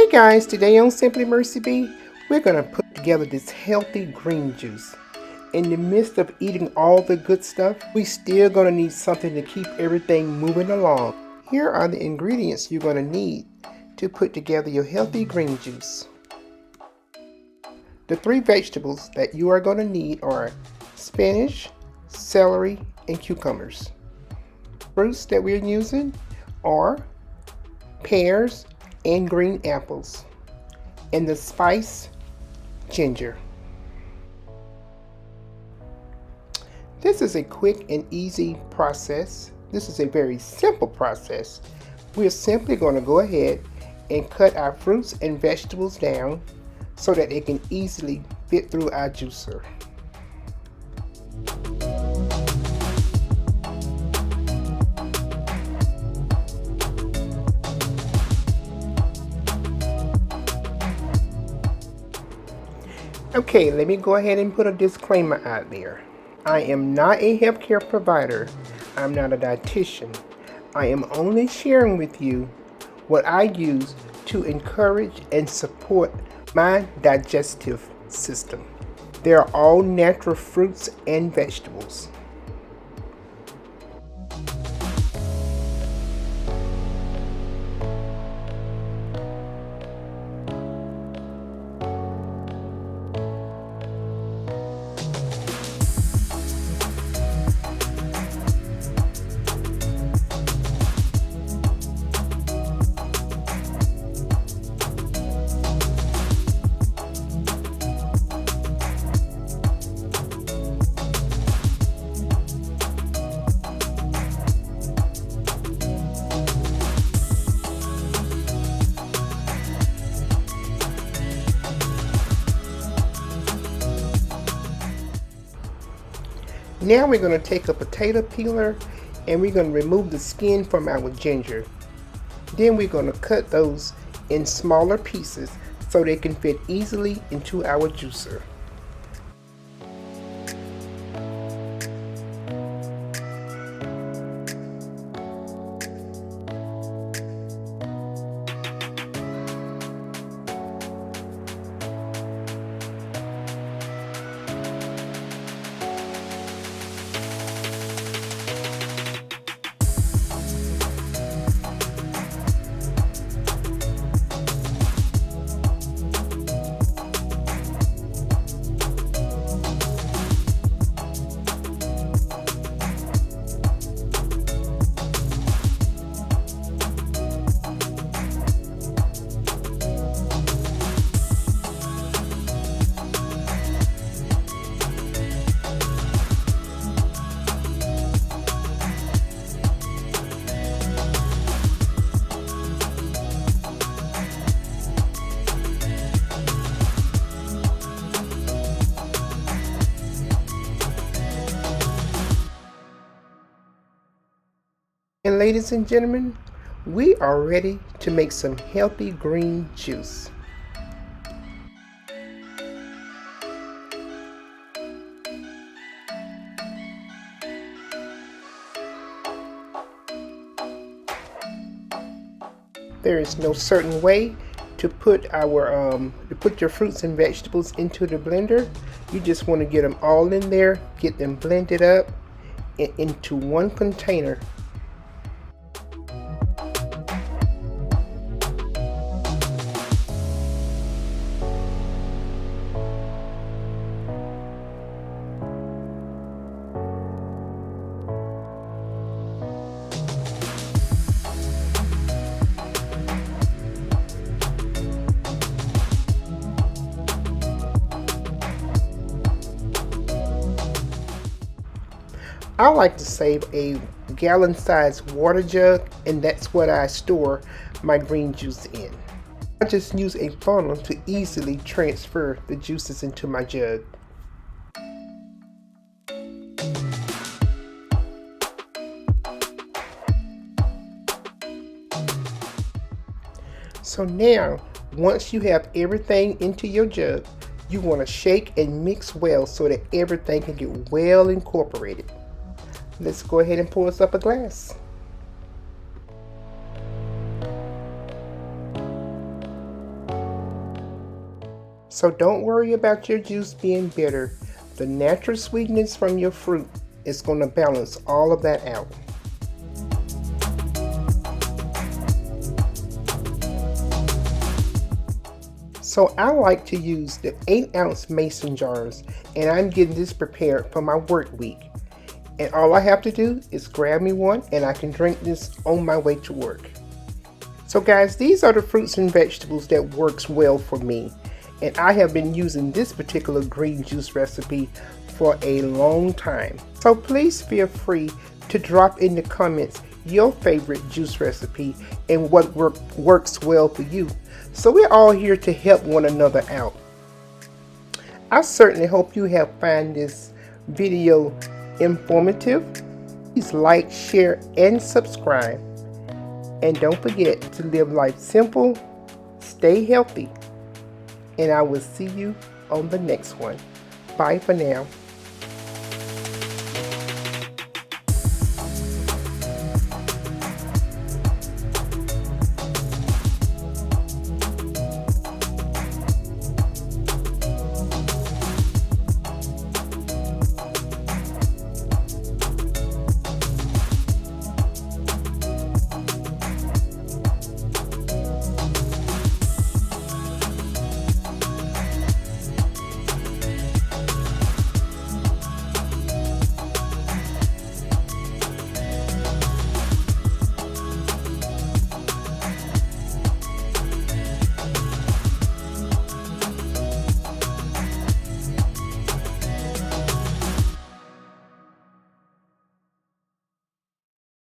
Hey guys, today on Simply Mercy B, we're going to put together this healthy green juice. In the midst of eating all the good stuff, we still going to need something to keep everything moving along. Here are the ingredients you're going to need to put together your healthy green juice. The three vegetables that you are going to need are spinach, celery, and cucumbers. Fruits that we're using are pears and green apples, and the spice, ginger. This is a quick and easy process. This is a very simple process. We're simply going to go ahead and cut our fruits and vegetables down so that they can easily fit through our juicer. Okay, let me go ahead and put a disclaimer out there. I am not a healthcare provider. I'm not a dietitian. I am only sharing with you what I use to encourage and support my digestive system. They are all natural fruits and vegetables. Now we're going to take a potato peeler and we're going to remove the skin from our ginger. Then we're going to cut those in smaller pieces so they can fit easily into our juicer. And ladies and gentlemen, we are ready to make some healthy green juice. There is no certain way to put your fruits and vegetables into the blender. You just want to get them all in there, get them blended up into one container. I like to save a gallon-sized water jug, and that's what I store my green juice in. I just use a funnel to easily transfer the juices into my jug. So now, once you have everything into your jug, you want to shake and mix well so that everything can get well incorporated. Let's go ahead and pour us up a glass. So don't worry about your juice being bitter. The natural sweetness from your fruit is going to balance all of that out. So I like to use the 8-ounce mason jars, and I'm getting this prepared for my work week. And all I have to do is grab me one and I can drink this on my way to work. So guys, these are the fruits and vegetables that works well for me. And I have been using this particular green juice recipe for a long time. So please feel free to drop in the comments your favorite juice recipe and what works well for you. So we're all here to help one another out. I certainly hope you have found this video informative. Please like, share, and subscribe. And don't forget to live life simple, stay healthy, and I will see you on the next one. Bye for now.